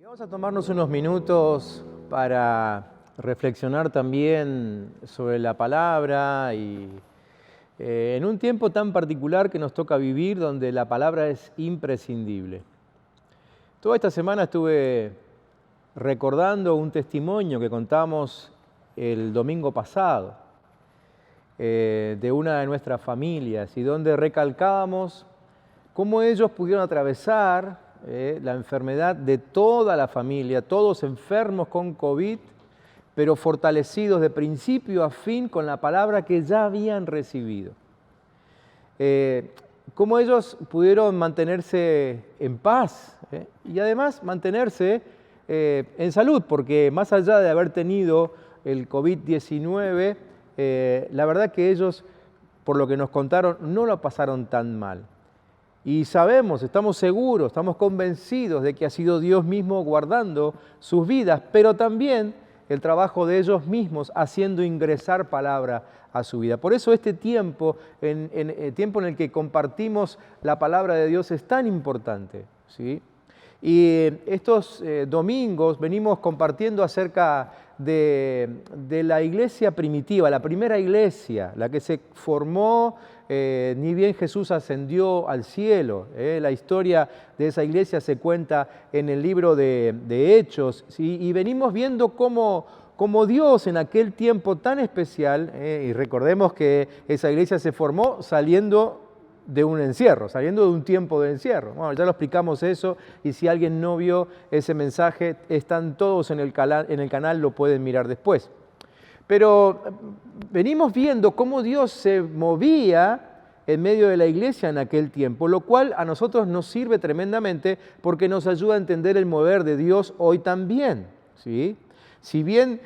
Vamos a tomarnos unos minutos para reflexionar también sobre la palabra y en un tiempo tan particular que nos toca vivir donde la palabra es imprescindible. Toda esta semana estuve recordando un testimonio que contamos el domingo pasado de una de nuestras familias y donde recalcábamos cómo ellos pudieron atravesar la enfermedad de toda la familia, todos enfermos con COVID, pero fortalecidos de principio a fin con la palabra que ya habían recibido. Cómo ellos pudieron mantenerse en paz y además mantenerse en salud, porque más allá de haber tenido el COVID-19, la verdad que ellos, por lo que nos contaron, no lo pasaron tan mal. Y sabemos, estamos seguros, estamos convencidos de que ha sido Dios mismo guardando sus vidas, pero también el trabajo de ellos mismos haciendo ingresar palabra a su vida. Por eso este tiempo, el tiempo en el que compartimos la palabra de Dios es tan importante, ¿sí? Y estos domingos venimos compartiendo acerca de la iglesia primitiva, la primera iglesia, la que se formó ni bien Jesús ascendió al cielo. La historia de esa iglesia se cuenta en el libro de Hechos, ¿sí? Y venimos viendo cómo Dios en aquel tiempo tan especial, y recordemos que esa iglesia se formó saliendo de un encierro, saliendo de un tiempo de encierro. Bueno, ya lo explicamos eso, y si alguien no vio ese mensaje, están todos en el canal, lo pueden mirar después. Pero venimos viendo cómo Dios se movía en medio de la iglesia en aquel tiempo, lo cual a nosotros nos sirve tremendamente porque nos ayuda a entender el mover de Dios hoy también, ¿sí? Si bien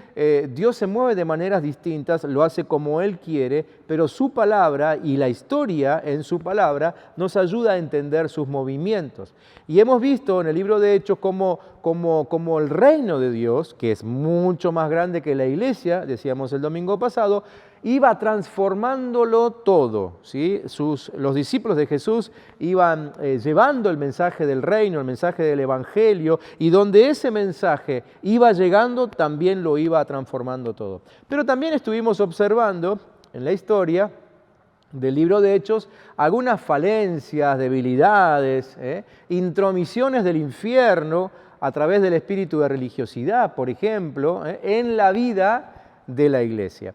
Dios se mueve de maneras distintas, lo hace como Él quiere, pero su palabra y la historia en su palabra nos ayuda a entender sus movimientos. Y hemos visto en el libro de Hechos como el reino de Dios, que es mucho más grande que la iglesia, decíamos el domingo pasado, iba transformándolo todo, ¿sí? Los discípulos de Jesús iban llevando el mensaje del reino, el mensaje del evangelio, y donde ese mensaje iba llegando, también lo iba transformando todo. Pero también estuvimos observando en la historia del libro de Hechos algunas falencias, debilidades, intromisiones del infierno a través del espíritu de religiosidad, por ejemplo, en la vida de la iglesia.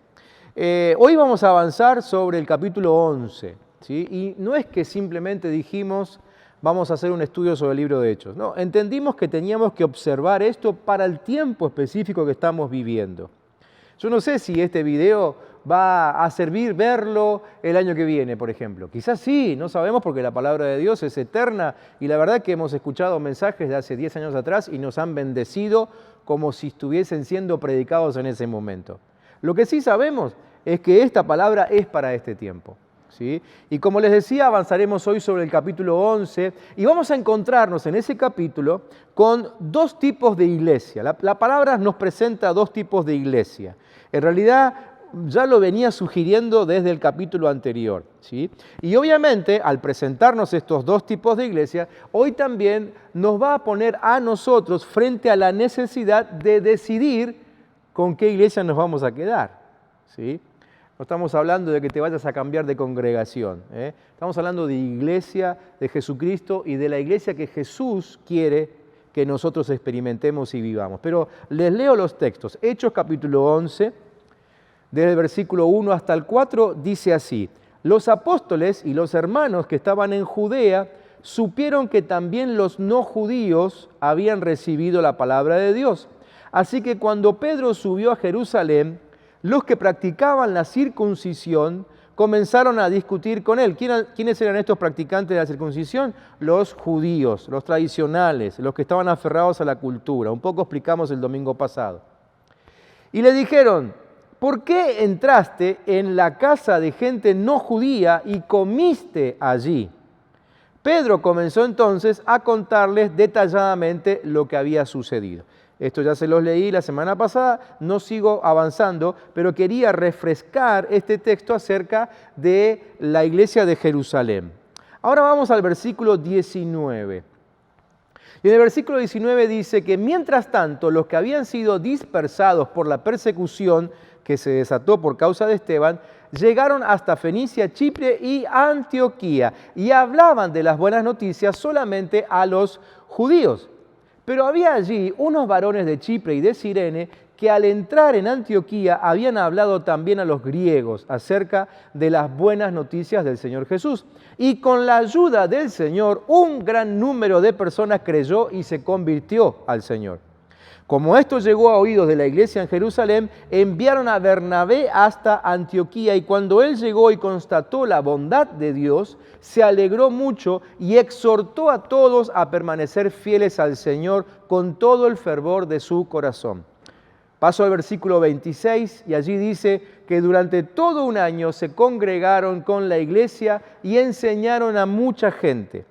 Hoy vamos a avanzar sobre el capítulo 11, ¿sí? Y no es que simplemente dijimos vamos a hacer un estudio sobre el libro de Hechos. No, entendimos que teníamos que observar esto para el tiempo específico que estamos viviendo. Yo no sé si este video va a servir verlo el año que viene, por ejemplo. Quizás sí, no sabemos porque la palabra de Dios es eterna y la verdad que hemos escuchado mensajes de hace 10 años atrás y nos han bendecido como si estuviesen siendo predicados en ese momento. Lo que sí sabemos es que esta palabra es para este tiempo, ¿sí? Y como les decía, avanzaremos hoy sobre el capítulo 11 y vamos a encontrarnos en ese capítulo con dos tipos de iglesia. La palabra nos presenta dos tipos de iglesia. En realidad ya lo venía sugiriendo desde el capítulo anterior, ¿sí? Y obviamente al presentarnos estos dos tipos de iglesia, hoy también nos va a poner a nosotros frente a la necesidad de decidir con qué iglesia nos vamos a quedar, ¿sí? No estamos hablando de que te vayas a cambiar de congregación, ¿eh? Estamos hablando de iglesia de Jesucristo y de la iglesia que Jesús quiere que nosotros experimentemos y vivamos. Pero les leo los textos. Hechos capítulo 11, desde el versículo 1 hasta el 4, dice así: los apóstoles y los hermanos que estaban en Judea supieron que también los no judíos habían recibido la palabra de Dios. Así que cuando Pedro subió a Jerusalén, los que practicaban la circuncisión comenzaron a discutir con él. ¿Quiénes eran estos practicantes de la circuncisión? Los judíos, los tradicionales, los que estaban aferrados a la cultura. Un poco explicamos el domingo pasado. Y le dijeron: ¿por qué entraste en la casa de gente no judía y comiste allí? Pedro comenzó entonces a contarles detalladamente lo que había sucedido. Esto ya se los leí la semana pasada, no sigo avanzando, pero quería refrescar este texto acerca de la iglesia de Jerusalén. Ahora vamos al versículo 19. Y en el versículo 19 dice que mientras tanto los que habían sido dispersados por la persecución que se desató por causa de Esteban, llegaron hasta Fenicia, Chipre y Antioquía y hablaban de las buenas noticias solamente a los judíos. Pero había allí unos varones de Chipre y de Cirene que al entrar en Antioquía habían hablado también a los griegos acerca de las buenas noticias del Señor Jesús. Y con la ayuda del Señor, un gran número de personas creyó y se convirtió al Señor. Como esto llegó a oídos de la iglesia en Jerusalén, enviaron a Bernabé hasta Antioquía y cuando él llegó y constató la bondad de Dios, se alegró mucho y exhortó a todos a permanecer fieles al Señor con todo el fervor de su corazón. Paso al versículo 26 y allí dice que durante todo un año se congregaron con la iglesia y enseñaron a mucha gente.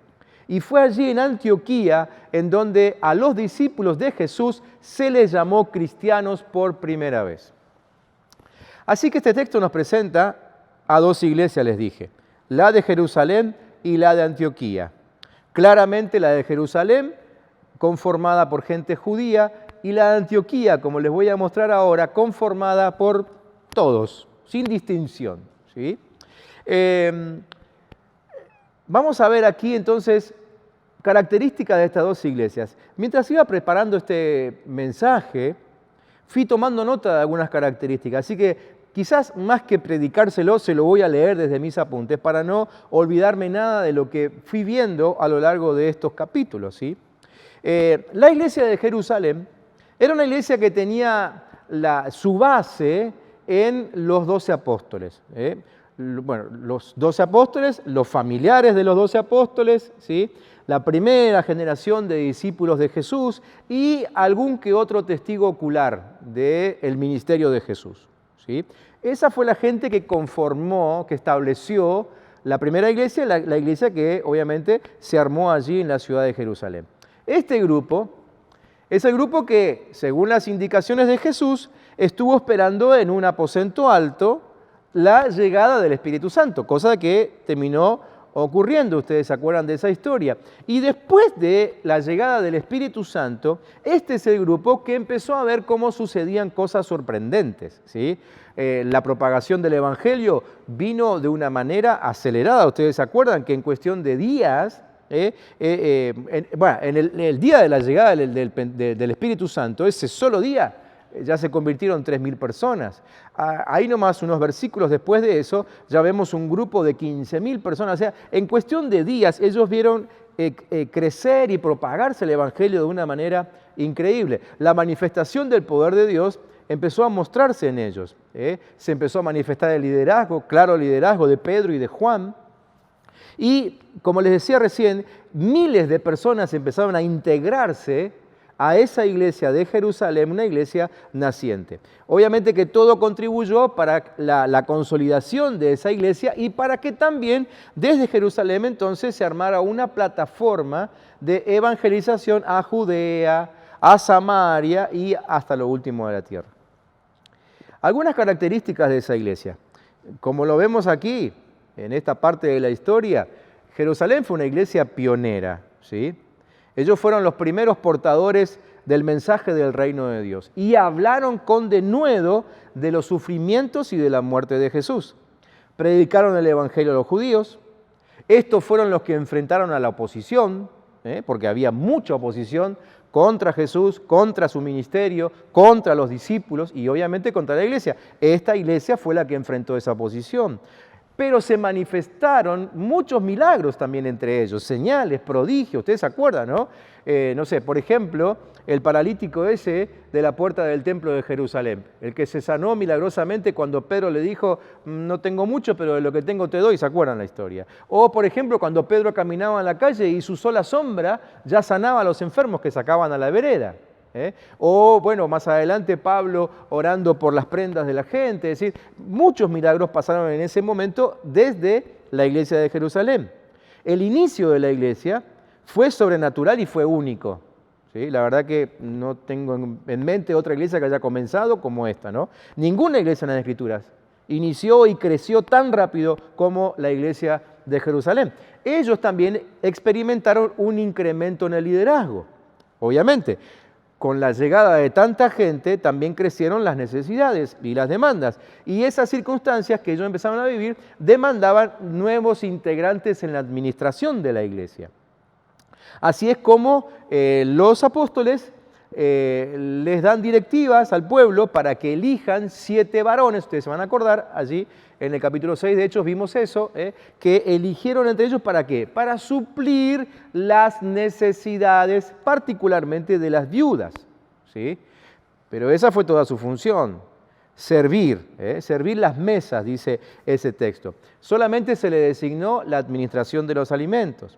Y fue allí en Antioquía en donde a los discípulos de Jesús se les llamó cristianos por primera vez. Así que este texto nos presenta a dos iglesias, les dije, la de Jerusalén y la de Antioquía. Claramente la de Jerusalén, conformada por gente judía, y la de Antioquía, como les voy a mostrar ahora, conformada por todos, sin distinción, ¿sí? Vamos a ver aquí entonces características de estas dos iglesias. Mientras iba preparando este mensaje, fui tomando nota de algunas características, así que quizás más que predicárselo, se lo voy a leer desde mis apuntes para no olvidarme nada de lo que fui viendo a lo largo de estos capítulos, ¿sí? La iglesia de Jerusalén era una iglesia que tenía su base en los 12 apóstoles. Bueno, los 12 apóstoles, los familiares de los 12 apóstoles, ¿sí? La primera generación de discípulos de Jesús y algún que otro testigo ocular del ministerio de Jesús, ¿sí? Esa fue la gente que conformó, que estableció la primera iglesia, la iglesia que obviamente se armó allí en la ciudad de Jerusalén. Este grupo es el grupo que, según las indicaciones de Jesús, estuvo esperando en un aposento alto la llegada del Espíritu Santo, cosa que terminó ocurriendo, ustedes se acuerdan de esa historia. Y después de la llegada del Espíritu Santo, este es el grupo que empezó a ver cómo sucedían cosas sorprendentes, ¿sí? La propagación del Evangelio vino de una manera acelerada. Ustedes se acuerdan que en cuestión de días, en el día de la llegada del Espíritu Santo, ese solo día, ya se convirtieron 3.000 personas. Ahí nomás unos versículos después de eso, ya vemos un grupo de 15.000 personas. O sea, en cuestión de días, ellos vieron crecer y propagarse el Evangelio de una manera increíble. La manifestación del poder de Dios empezó a mostrarse en ellos. Se empezó a manifestar el liderazgo, claro liderazgo de Pedro y de Juan. Y, como les decía recién, miles de personas empezaron a integrarse a esa iglesia de Jerusalén, una iglesia naciente. Obviamente que todo contribuyó para la consolidación de esa iglesia y para que también desde Jerusalén entonces se armara una plataforma de evangelización a Judea, a Samaria y hasta lo último de la tierra. Algunas características de esa iglesia. Como lo vemos aquí, en esta parte de la historia, Jerusalén fue una iglesia pionera, ¿sí? Ellos fueron los primeros portadores del mensaje del reino de Dios y hablaron con denuedo de los sufrimientos y de la muerte de Jesús. Predicaron el evangelio a los judíos. Estos fueron los que enfrentaron a la oposición, porque había mucha oposición contra Jesús, contra su ministerio, contra los discípulos y obviamente contra la iglesia. Esta iglesia fue la que enfrentó esa oposición. Pero se manifestaron muchos milagros también entre ellos, señales, prodigios, ustedes se acuerdan, ¿no? No sé, por ejemplo, el paralítico ese de la puerta del templo de Jerusalén, el que se sanó milagrosamente cuando Pedro le dijo, no tengo mucho, pero de lo que tengo te doy, ¿se acuerdan la historia? O, por ejemplo, cuando Pedro caminaba en la calle y su sola sombra ya sanaba a los enfermos que sacaban a la vereda. O, bueno, más adelante Pablo orando por las prendas de la gente, es decir, muchos milagros pasaron en ese momento desde la iglesia de Jerusalén. El inicio de la iglesia fue sobrenatural y fue único, ¿sí? La verdad que no tengo en mente otra iglesia que haya comenzado como esta, ¿no? Ninguna iglesia en las Escrituras inició y creció tan rápido como la iglesia de Jerusalén. Ellos también experimentaron un incremento en el liderazgo. Obviamente, con la llegada de tanta gente también crecieron las necesidades y las demandas. Y esas circunstancias que ellos empezaron a vivir demandaban nuevos integrantes en la administración de la iglesia. Así es como los apóstoles les dan directivas al pueblo para que elijan 7 varones. Ustedes se van a acordar, allí en el capítulo 6 de Hechos vimos eso, que eligieron entre ellos ¿para qué? Para suplir las necesidades, particularmente de las viudas, ¿sí? Pero esa fue toda su función, servir las mesas, dice ese texto. Solamente se le designó la administración de los alimentos.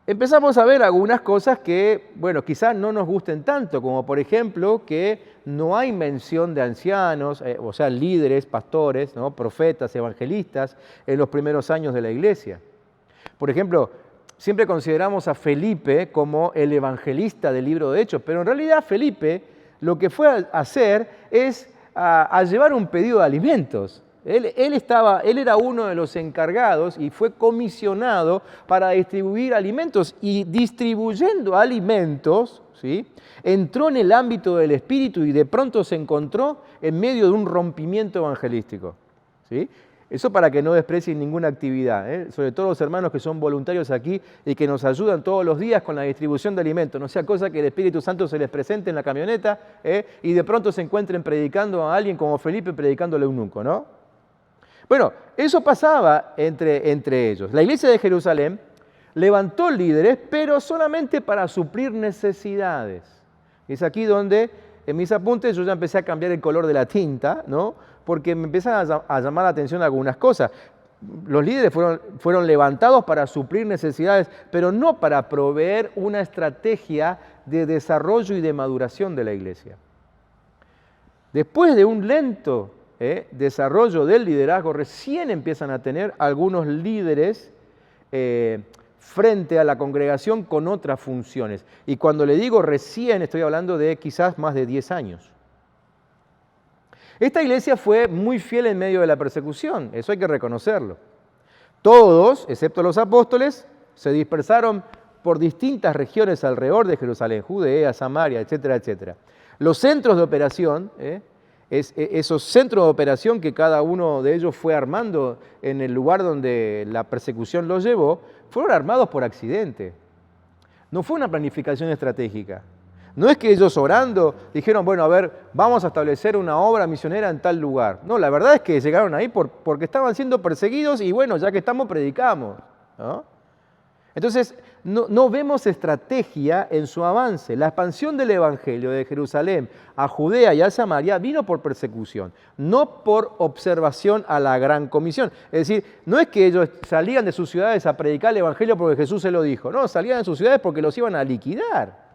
Empezamos a ver algunas cosas que, bueno, quizás no nos gusten tanto, como por ejemplo que no hay mención de ancianos, o sea, líderes, pastores, ¿no? Profetas, evangelistas, en los primeros años de la iglesia. Por ejemplo, siempre consideramos a Felipe como el evangelista del libro de Hechos, pero en realidad Felipe lo que fue a hacer es a llevar un pedido de alimentos. Él era uno de los encargados y fue comisionado para distribuir alimentos, y distribuyendo alimentos, ¿sí?, entró en el ámbito del Espíritu y de pronto se encontró en medio de un rompimiento evangelístico, ¿sí? Eso para que no desprecien ninguna actividad, sobre todo los hermanos que son voluntarios aquí y que nos ayudan todos los días con la distribución de alimentos. No sea cosa que el Espíritu Santo se les presente en la camioneta y de pronto se encuentren predicando a alguien como Felipe predicándole a un eunuco, ¿no? Bueno, eso pasaba entre ellos. La iglesia de Jerusalén levantó líderes, pero solamente para suplir necesidades. Es aquí donde en mis apuntes yo ya empecé a cambiar el color de la tinta, ¿no? Porque me empiezan a llamar la atención algunas cosas. Los líderes fueron levantados para suplir necesidades, pero no para proveer una estrategia de desarrollo y de maduración de la iglesia. Después de un lento desarrollo del liderazgo, recién empiezan a tener algunos líderes frente a la congregación con otras funciones. Y cuando le digo recién, estoy hablando de quizás más de 10 años. Esta iglesia fue muy fiel en medio de la persecución, eso hay que reconocerlo. Todos, excepto los apóstoles, se dispersaron por distintas regiones alrededor de Jerusalén, Judea, Samaria, etcétera, etcétera. Los centros de operación, esos centros de operación que cada uno de ellos fue armando en el lugar donde la persecución los llevó, fueron armados por accidente. No fue una planificación estratégica. No es que ellos orando dijeron, bueno, a ver, vamos a establecer una obra misionera en tal lugar. No, la verdad es que llegaron ahí porque estaban siendo perseguidos y bueno, ya que estamos, predicamos, ¿no? Entonces, no vemos estrategia en su avance. La expansión del Evangelio de Jerusalén a Judea y a Samaria vino por persecución, no por observación a la gran comisión. Es decir, no es que ellos salían de sus ciudades a predicar el Evangelio porque Jesús se lo dijo. No, salían de sus ciudades porque los iban a liquidar.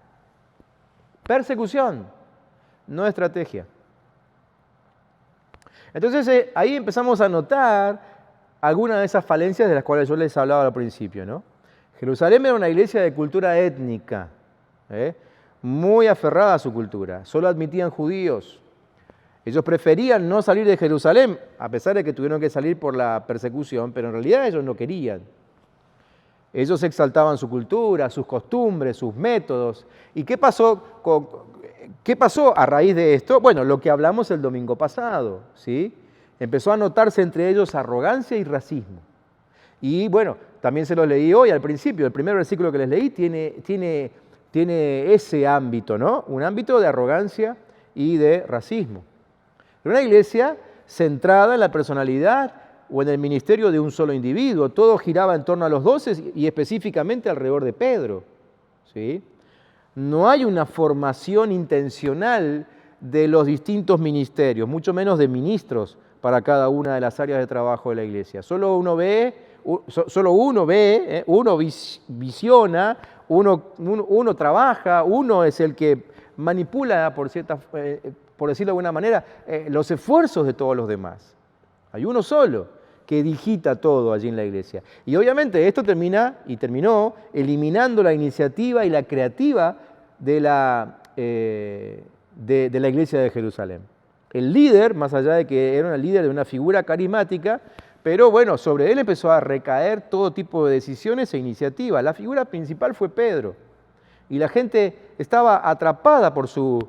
Persecución, no estrategia. Entonces, ahí empezamos a notar algunas de esas falencias de las cuales yo les hablaba al principio, ¿no? Jerusalén era una iglesia de cultura étnica, muy aferrada a su cultura, solo admitían judíos. Ellos preferían no salir de Jerusalén, a pesar de que tuvieron que salir por la persecución, pero en realidad ellos no querían. Ellos exaltaban su cultura, sus costumbres, sus métodos. ¿Y qué pasó a raíz de esto? Bueno, lo que hablamos el domingo pasado, ¿sí? Empezó a notarse entre ellos arrogancia y racismo. Y bueno, también se los leí hoy al principio. El primer versículo que les leí tiene ese ámbito, ¿no? Un ámbito de arrogancia y de racismo. Era una iglesia centrada en la personalidad o en el ministerio de un solo individuo. Todo giraba en torno a los 12 y específicamente alrededor de Pedro, ¿sí? No hay una formación intencional de los distintos ministerios, mucho menos de ministros para cada una de las áreas de trabajo de la iglesia. Solo uno visiona, uno trabaja, uno es el que manipula, por decirlo de alguna manera, los esfuerzos de todos los demás. Hay uno solo que digita todo allí en la iglesia. Y obviamente esto terminó eliminando la iniciativa y la creativa de la iglesia de Jerusalén. El líder, más allá de que era un líder de una figura carismática, pero bueno, sobre él empezó a recaer todo tipo de decisiones e iniciativas. La figura principal fue Pedro. y la gente estaba atrapada por su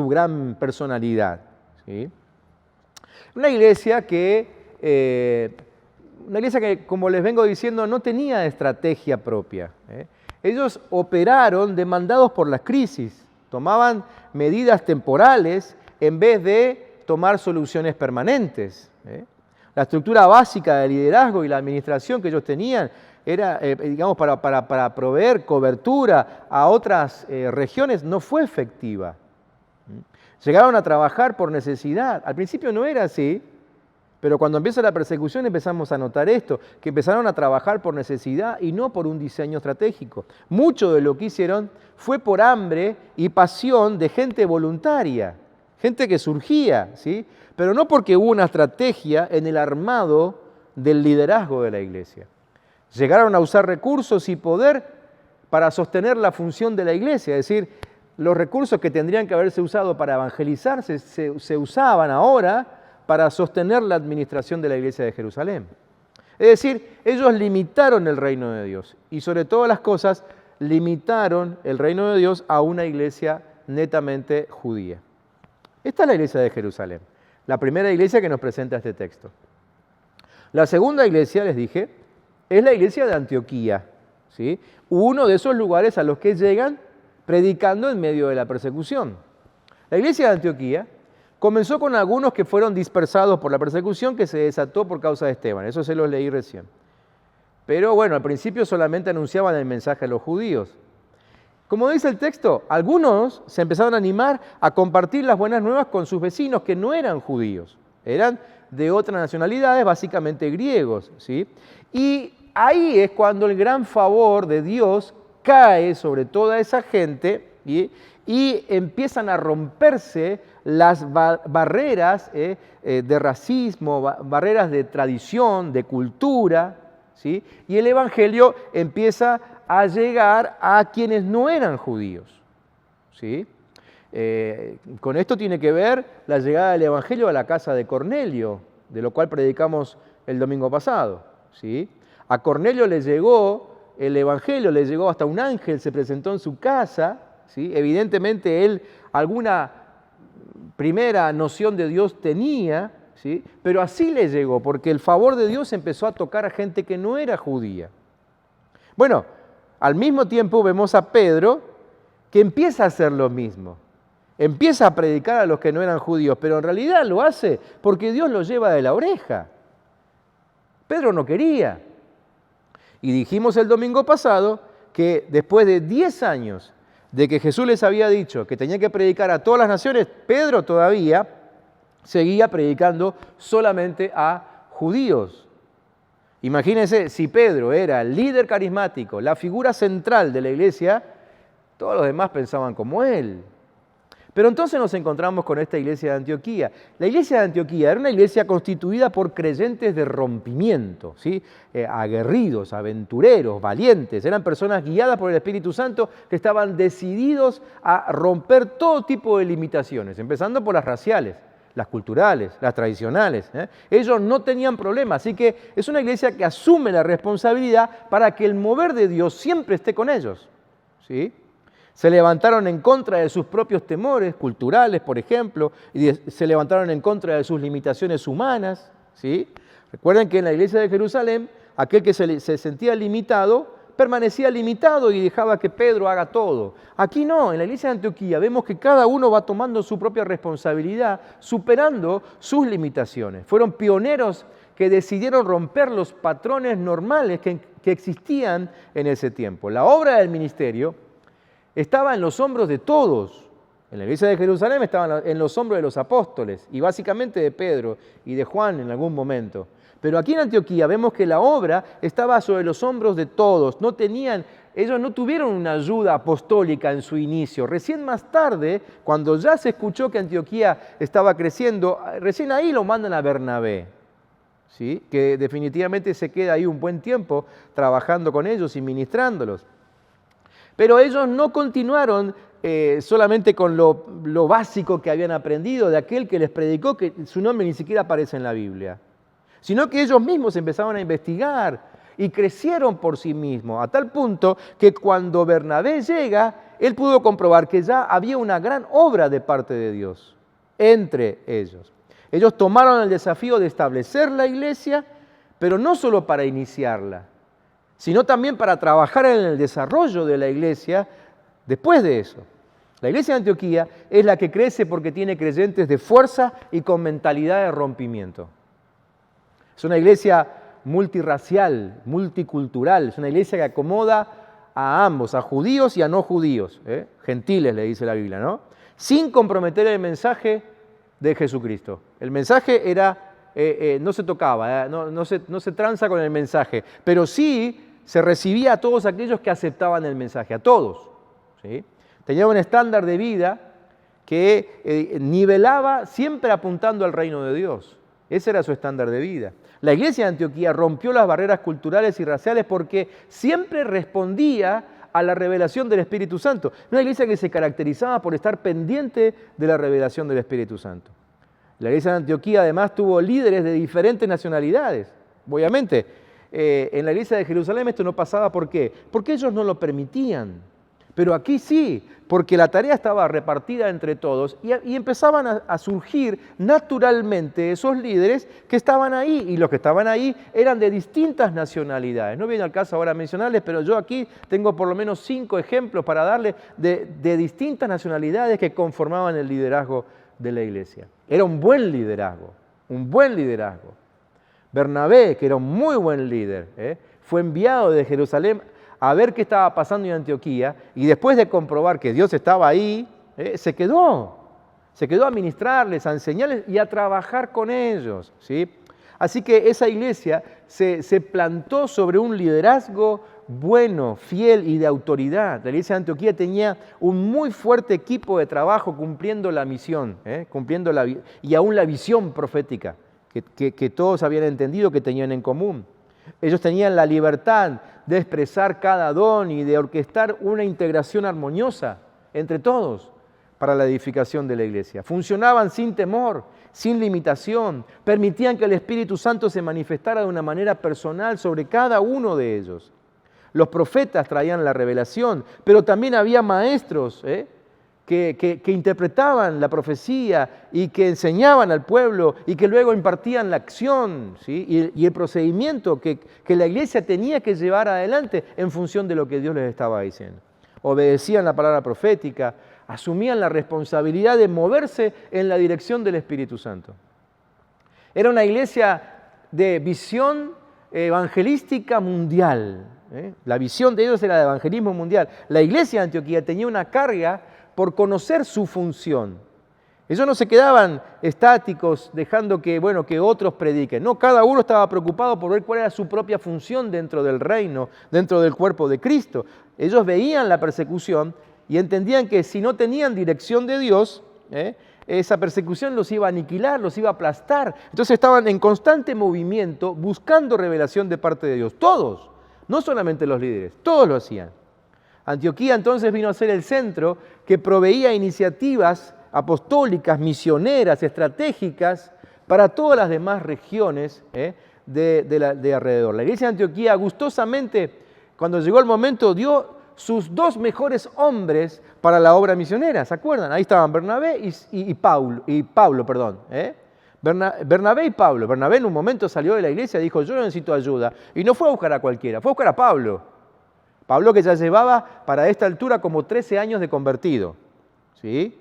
gran personalidad, ¿sí? Una iglesia que, como les vengo diciendo, no tenía estrategia propia, ¿eh? Ellos operaron demandados por las crisis, tomaban medidas temporales en vez de tomar soluciones permanentes, ¿eh? La estructura básica de liderazgo y la administración que ellos tenían era, digamos, para proveer cobertura a otras regiones, no fue efectiva. Llegaron a trabajar por necesidad. Al principio no era así, pero cuando empieza la persecución empezamos a notar esto, que empezaron a trabajar por necesidad y no por un diseño estratégico. Mucho de lo que hicieron fue por hambre y pasión de gente voluntaria, gente que surgía, ¿sí? Pero no porque hubo una estrategia en el armado del liderazgo de la iglesia. Llegaron a usar recursos y poder para sostener la función de la iglesia, es decir, los recursos que tendrían que haberse usado para evangelizar se usaban ahora para sostener la administración de la iglesia de Jerusalén. Es decir, ellos limitaron el reino de Dios y sobre todas las cosas limitaron el reino de Dios a una iglesia netamente judía. Esta es la iglesia de Jerusalén, la primera iglesia que nos presenta este texto. La segunda iglesia, les dije, es la iglesia de Antioquía, ¿sí? Uno de esos lugares a los que llegan predicando en medio de la persecución. La iglesia de Antioquía comenzó con algunos que fueron dispersados por la persecución que se desató por causa de Esteban, eso se los leí recién. Pero bueno, al principio solamente anunciaban el mensaje a los judíos. Como dice el texto, algunos se empezaron a animar a compartir las buenas nuevas con sus vecinos que no eran judíos, eran de otras nacionalidades, básicamente griegos, ¿sí? Y ahí es cuando el gran favor de Dios cae sobre toda esa gente y empiezan a romperse las barreras de racismo, barreras de tradición, de cultura, ¿sí? Y el Evangelio empieza a llegar a quienes no eran judíos, ¿sí? Con esto tiene que ver la llegada del Evangelio a la casa de Cornelio, de lo cual predicamos el domingo pasado, ¿sí? A Cornelio le llegó el Evangelio, le llegó hasta un ángel, se presentó en su casa, ¿sí? Evidentemente él alguna primera noción de Dios tenía, ¿sí? Pero así le llegó, porque el favor de Dios empezó a tocar a gente que no era judía. Bueno, al mismo tiempo vemos a Pedro que empieza a hacer lo mismo. Empieza a predicar a los que no eran judíos, pero en realidad lo hace porque Dios lo lleva de la oreja. Pedro no quería. Y dijimos el domingo pasado que después de 10 años de que Jesús les había dicho que tenía que predicar a todas las naciones, Pedro todavía seguía predicando solamente a judíos. Imagínense, si Pedro era el líder carismático, la figura central de la iglesia, todos los demás pensaban como él. Pero entonces nos encontramos con esta iglesia de Antioquía. La iglesia de Antioquía era una iglesia constituida por creyentes de rompimiento, ¿sí? Aguerridos, aventureros, valientes. Eran personas guiadas por el Espíritu Santo que estaban decididos a romper todo tipo de limitaciones, empezando por las raciales, las culturales, las tradicionales. Ellos no tenían problema, así que es una iglesia que asume la responsabilidad para que el mover de Dios siempre esté con ellos, ¿sí? Se levantaron en contra de sus propios temores culturales, por ejemplo, y se levantaron en contra de sus limitaciones humanas, ¿sí? Recuerden que en la iglesia de Jerusalén, aquel que se sentía limitado, permanecía limitado y dejaba que Pedro haga todo. Aquí no, en la iglesia de Antioquía vemos que cada uno va tomando su propia responsabilidad, superando sus limitaciones. Fueron pioneros que decidieron romper los patrones normales que existían en ese tiempo. La obra del ministerio estaba en los hombros de todos. En la iglesia de Jerusalén estaba en los hombros de los apóstoles y básicamente de Pedro y de Juan en algún momento. Pero aquí en Antioquía vemos que la obra estaba sobre los hombros de todos. Ellos no tuvieron una ayuda apostólica en su inicio. Recién más tarde, cuando ya se escuchó que Antioquía estaba creciendo, recién ahí lo mandan a Bernabé, ¿sí? Que definitivamente se queda ahí un buen tiempo trabajando con ellos y ministrándolos. Pero ellos no continuaron solamente con lo básico que habían aprendido de aquel que les predicó, que su nombre ni siquiera aparece en la Biblia, sino que ellos mismos empezaron a investigar y crecieron por sí mismos, a tal punto que cuando Bernabé llega, él pudo comprobar que ya había una gran obra de parte de Dios entre ellos. Ellos tomaron el desafío de establecer la iglesia, pero no solo para iniciarla, sino también para trabajar en el desarrollo de la iglesia después de eso. La iglesia de Antioquía es la que crece porque tiene creyentes de fuerza y con mentalidad de rompimiento. Es una iglesia multirracial, multicultural, es una iglesia que acomoda a ambos, a judíos y a no judíos, gentiles le dice la Biblia, ¿no? Sin comprometer el mensaje de Jesucristo. El mensaje era, no se tocaba, no se tranza con el mensaje, pero sí se recibía a todos aquellos que aceptaban el mensaje, a todos, ¿sí? Tenía un estándar de vida que nivelaba siempre apuntando al reino de Dios. Ese era su estándar de vida. La iglesia de Antioquía rompió las barreras culturales y raciales porque siempre respondía a la revelación del Espíritu Santo. Una iglesia que se caracterizaba por estar pendiente de la revelación del Espíritu Santo. La iglesia de Antioquía además tuvo líderes de diferentes nacionalidades. Obviamente, en la iglesia de Jerusalén esto no pasaba. ¿Por qué? Porque ellos no lo permitían. Pero aquí sí, porque la tarea estaba repartida entre todos y empezaban a surgir naturalmente esos líderes que estaban ahí, y los que estaban ahí eran de distintas nacionalidades. No viene al caso ahora mencionarles, pero yo aquí tengo por lo menos 5 ejemplos para darles de distintas nacionalidades que conformaban el liderazgo de la iglesia. Era un buen liderazgo, un buen liderazgo. Bernabé, que era un muy buen líder, fue enviado de Jerusalén a ver qué estaba pasando en Antioquía, y después de comprobar que Dios estaba ahí, se quedó a ministrarles, a enseñarles y a trabajar con ellos, ¿sí? Así que esa iglesia se plantó sobre un liderazgo bueno, fiel y de autoridad. La iglesia de Antioquía tenía un muy fuerte equipo de trabajo cumpliendo la misión, y aún la visión profética que todos habían entendido que tenían en común. Ellos tenían la libertad de expresar cada don y de orquestar una integración armoniosa entre todos para la edificación de la iglesia. Funcionaban sin temor, sin limitación, permitían que el Espíritu Santo se manifestara de una manera personal sobre cada uno de ellos. Los profetas traían la revelación, pero también había maestros que interpretaban la profecía y que enseñaban al pueblo y que luego impartían la acción, ¿sí? y el procedimiento que la iglesia tenía que llevar adelante en función de lo que Dios les estaba diciendo. Obedecían la palabra profética, asumían la responsabilidad de moverse en la dirección del Espíritu Santo. Era una iglesia de visión evangelística mundial. La visión de ellos era de evangelismo mundial. La iglesia de Antioquía tenía una carga por conocer su función. Ellos no se quedaban estáticos dejando que otros prediquen. No, cada uno estaba preocupado por ver cuál era su propia función dentro del reino, dentro del cuerpo de Cristo. Ellos veían la persecución y entendían que si no tenían dirección de Dios, esa persecución los iba a aniquilar, los iba a aplastar. Entonces estaban en constante movimiento buscando revelación de parte de Dios. Todos, no solamente los líderes, todos lo hacían. Antioquía entonces vino a ser el centro que proveía iniciativas apostólicas, misioneras, estratégicas para todas las demás regiones de alrededor. La iglesia de Antioquía gustosamente, cuando llegó el momento, dio sus 2 mejores hombres para la obra misionera, ¿se acuerdan? Ahí estaban Bernabé y Pablo. Bernabé y Pablo. Bernabé en un momento salió de la iglesia y dijo: yo necesito ayuda. Y no fue a buscar a cualquiera, fue a buscar a Pablo. Pablo, que ya llevaba para esta altura como 13 años de convertido, ¿sí?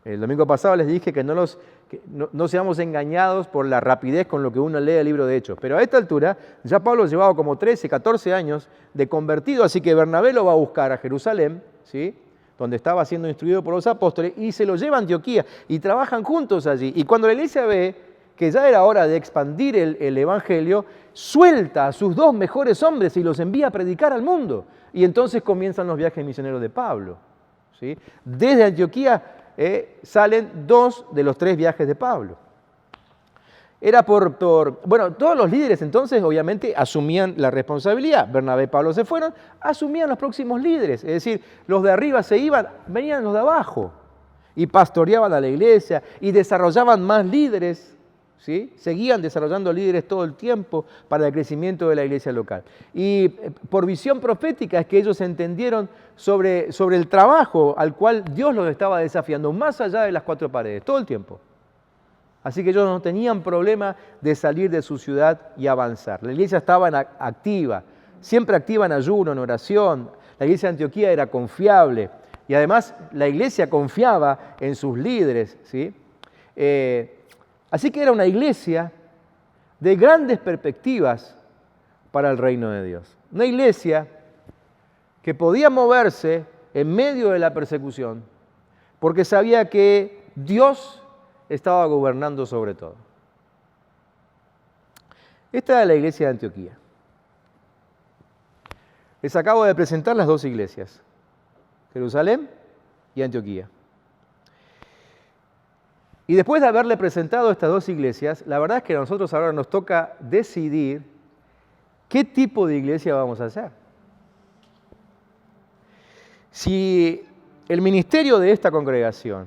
El domingo pasado les dije que no seamos engañados por la rapidez con lo que uno lee el libro de Hechos. Pero a esta altura ya Pablo llevaba como 13, 14 años de convertido, así que Bernabé lo va a buscar a Jerusalén, ¿sí? Donde estaba siendo instruido por los apóstoles, y se lo lleva a Antioquía y trabajan juntos allí. Y cuando la iglesia ve que ya era hora de expandir el evangelio, suelta a sus 2 mejores hombres y los envía a predicar al mundo. Y entonces comienzan los viajes misioneros de Pablo, ¿sí? Desde Antioquía salen 2 de los 3 viajes de Pablo. Era todos los líderes entonces obviamente asumían la responsabilidad. Bernabé y Pablo se fueron, asumían los próximos líderes. Es decir, los de arriba se iban, venían los de abajo y pastoreaban a la iglesia y desarrollaban más líderes ¿sí? Seguían desarrollando líderes todo el tiempo para el crecimiento de la iglesia local. Y por visión profética es que ellos entendieron sobre el trabajo al cual Dios los estaba desafiando, más allá de las cuatro paredes, todo el tiempo. Así que ellos no tenían problema de salir de su ciudad y avanzar. La iglesia estaba activa, siempre activa en ayuno, en oración. La iglesia de Antioquía era confiable y además la iglesia confiaba en sus líderes, ¿sí? Así que era una iglesia de grandes perspectivas para el reino de Dios. Una iglesia que podía moverse en medio de la persecución porque sabía que Dios estaba gobernando sobre todo. Esta era la iglesia de Antioquía. Les acabo de presentar las dos iglesias, Jerusalén y Antioquía. Y después de haberle presentado estas dos iglesias, la verdad es que a nosotros ahora nos toca decidir qué tipo de iglesia vamos a hacer. Si el ministerio de esta congregación,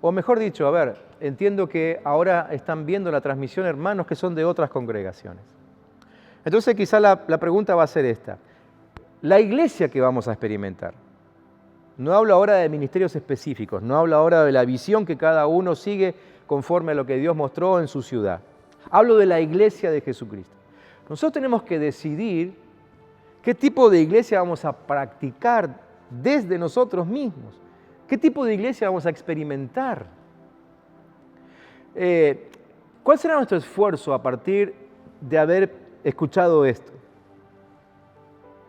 o mejor dicho, entiendo que ahora están viendo la transmisión hermanos que son de otras congregaciones. Entonces quizá la pregunta va a ser esta. La iglesia que vamos a experimentar, no hablo ahora de ministerios específicos, no hablo ahora de la visión que cada uno sigue conforme a lo que Dios mostró en su ciudad. Hablo de la iglesia de Jesucristo. Nosotros tenemos que decidir qué tipo de iglesia vamos a practicar desde nosotros mismos. ¿Qué tipo de iglesia vamos a experimentar? ¿Cuál será nuestro esfuerzo a partir de haber escuchado esto?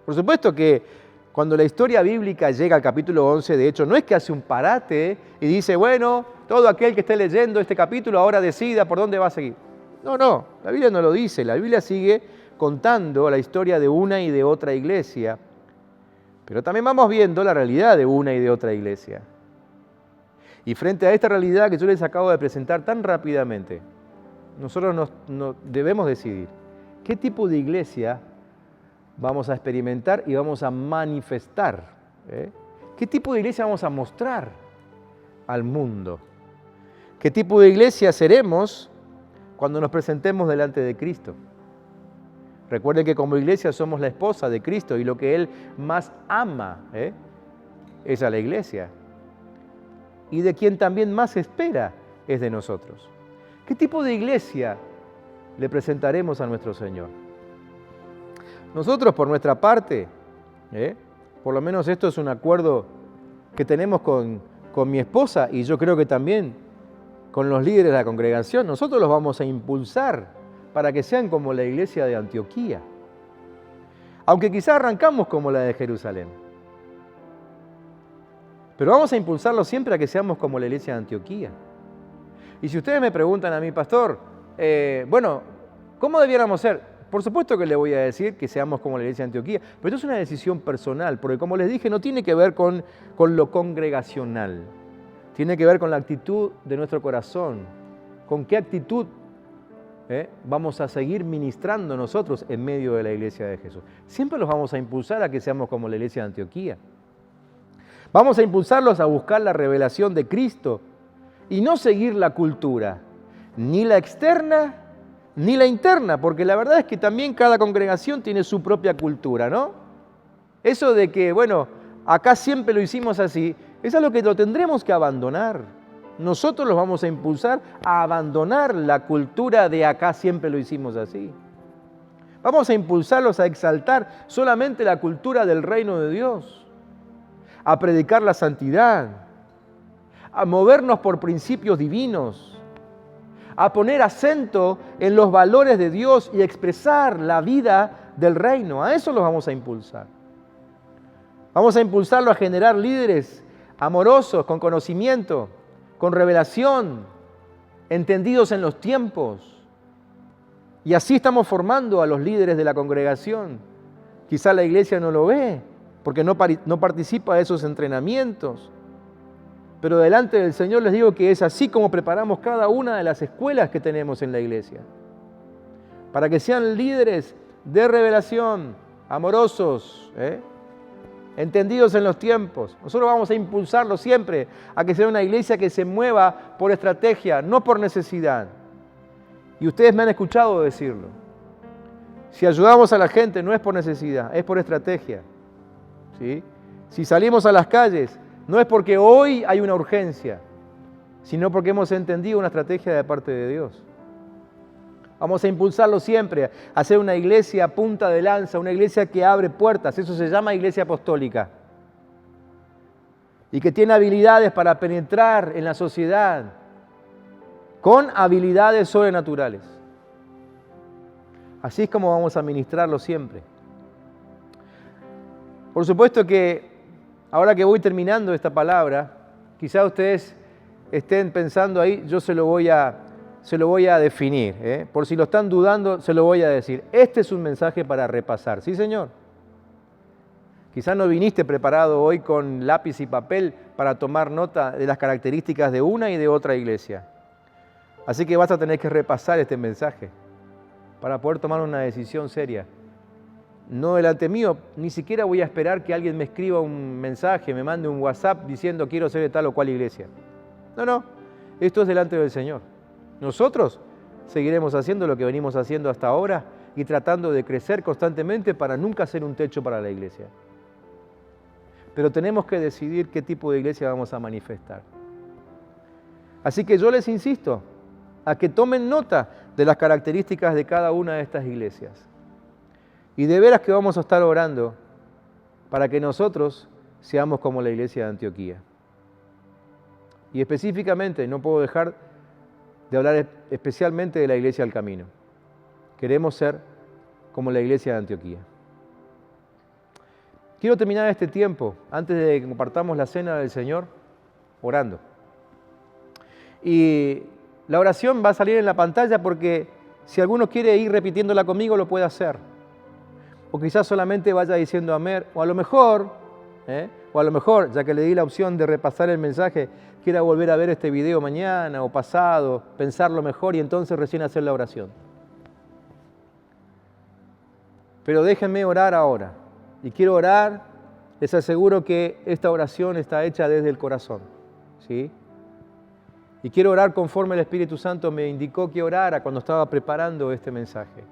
Por supuesto que cuando la historia bíblica llega al capítulo 11, de hecho, no es que hace un parate y dice, bueno, todo aquel que esté leyendo este capítulo ahora decida por dónde va a seguir. No, la Biblia no lo dice. La Biblia sigue contando la historia de una y de otra iglesia, pero también vamos viendo la realidad de una y de otra iglesia. Y frente a esta realidad que yo les acabo de presentar tan rápidamente, nosotros nos debemos decidir qué tipo de iglesia vamos a experimentar y vamos a manifestar. ¿Qué tipo de iglesia vamos a mostrar al mundo? ¿Qué tipo de iglesia seremos cuando nos presentemos delante de Cristo? Recuerden que como iglesia somos la esposa de Cristo y lo que Él más ama es a la iglesia. Y de quien también más espera es de nosotros. ¿Qué tipo de iglesia le presentaremos a nuestro Señor? Nosotros, por nuestra parte, por lo menos esto es un acuerdo que tenemos con mi esposa y yo creo que también con los líderes de la congregación, nosotros los vamos a impulsar para que sean como la iglesia de Antioquía. Aunque quizá arrancamos como la de Jerusalén. Pero vamos a impulsarlos siempre a que seamos como la iglesia de Antioquía. Y si ustedes me preguntan a mí, pastor, ¿cómo debiéramos ser? Por supuesto que le voy a decir que seamos como la iglesia de Antioquía, pero esto es una decisión personal, porque como les dije, no tiene que ver con lo congregacional. Tiene que ver con la actitud de nuestro corazón, con qué actitud vamos a seguir ministrando nosotros en medio de la iglesia de Jesús. Siempre los vamos a impulsar a que seamos como la iglesia de Antioquía. Vamos a impulsarlos a buscar la revelación de Cristo y no seguir la cultura, ni la externa ni la interna, porque la verdad es que también cada congregación tiene su propia cultura, ¿no? Eso de que, acá siempre lo hicimos así, es algo que lo tendremos que abandonar. Nosotros los vamos a impulsar a abandonar la cultura de acá siempre lo hicimos así. Vamos a impulsarlos a exaltar solamente la cultura del reino de Dios, a predicar la santidad, a movernos por principios divinos, a poner acento en los valores de Dios y expresar la vida del reino. A eso los vamos a impulsar. Vamos a impulsarlo a generar líderes amorosos, con conocimiento, con revelación, entendidos en los tiempos. Y así estamos formando a los líderes de la congregación. Quizá la iglesia no lo ve, porque no participa de esos entrenamientos. Pero delante del Señor les digo que es así como preparamos cada una de las escuelas que tenemos en la iglesia. Para que sean líderes de revelación, amorosos, entendidos en los tiempos. Nosotros vamos a impulsarlos siempre a que sea una iglesia que se mueva por estrategia, no por necesidad. Y ustedes me han escuchado decirlo. Si ayudamos a la gente no es por necesidad, es por estrategia. ¿Sí? Si salimos a las calles no es porque hoy hay una urgencia, sino porque hemos entendido una estrategia de parte de Dios. Vamos a impulsarlo siempre, a hacer una iglesia a punta de lanza, una iglesia que abre puertas. Eso se llama iglesia apostólica. Y que tiene habilidades para penetrar en la sociedad con habilidades sobrenaturales. Así es como vamos a ministrarlo siempre. Por supuesto que ahora que voy terminando esta palabra, quizá ustedes estén pensando ahí, yo se lo voy a definir. Por si lo están dudando, se lo voy a decir. Este es un mensaje para repasar. ¿Sí, Señor? Quizás no viniste preparado hoy con lápiz y papel para tomar nota de las características de una y de otra iglesia. Así que vas a tener que repasar este mensaje para poder tomar una decisión seria. No delante mío, ni siquiera voy a esperar que alguien me escriba un mensaje, me mande un WhatsApp diciendo quiero ser de tal o cual iglesia. No, esto es delante del Señor. Nosotros seguiremos haciendo lo que venimos haciendo hasta ahora y tratando de crecer constantemente para nunca ser un techo para la iglesia. Pero tenemos que decidir qué tipo de iglesia vamos a manifestar. Así que yo les insisto a que tomen nota de las características de cada una de estas iglesias. Y de veras que vamos a estar orando para que nosotros seamos como la iglesia de Antioquía. Y específicamente, no puedo dejar de hablar especialmente de la iglesia del Camino. Queremos ser como la iglesia de Antioquía. Quiero terminar este tiempo, antes de que compartamos la cena del Señor, orando. Y la oración va a salir en la pantalla porque si alguno quiere ir repitiéndola conmigo, lo puede hacer. O quizás solamente vaya diciendo amén, o a lo mejor, ya que le di la opción de repasar el mensaje, quiera volver a ver este video mañana o pasado, pensarlo mejor y entonces recién hacer la oración. Pero déjenme orar ahora. Y quiero orar, les aseguro que esta oración está hecha desde el corazón. ¿Sí? Y quiero orar conforme el Espíritu Santo me indicó que orara cuando estaba preparando este mensaje.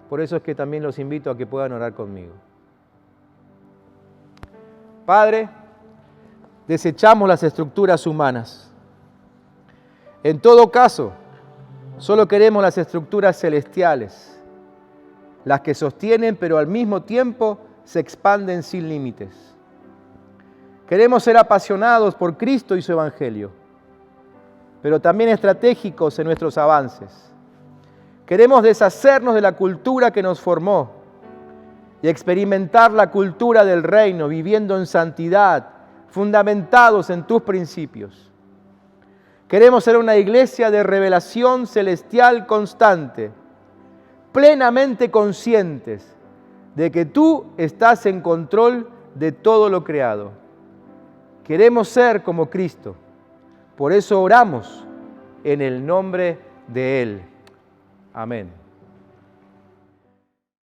Por eso es que también los invito a que puedan orar conmigo. Padre, desechamos las estructuras humanas. En todo caso, solo queremos las estructuras celestiales, las que sostienen pero al mismo tiempo se expanden sin límites. Queremos ser apasionados por Cristo y su Evangelio, pero también estratégicos en nuestros avances. Queremos deshacernos de la cultura que nos formó y experimentar la cultura del reino, viviendo en santidad, fundamentados en tus principios. Queremos ser una iglesia de revelación celestial constante, plenamente conscientes de que tú estás en control de todo lo creado. Queremos ser como Cristo. Por eso oramos en el nombre de Él. Amén.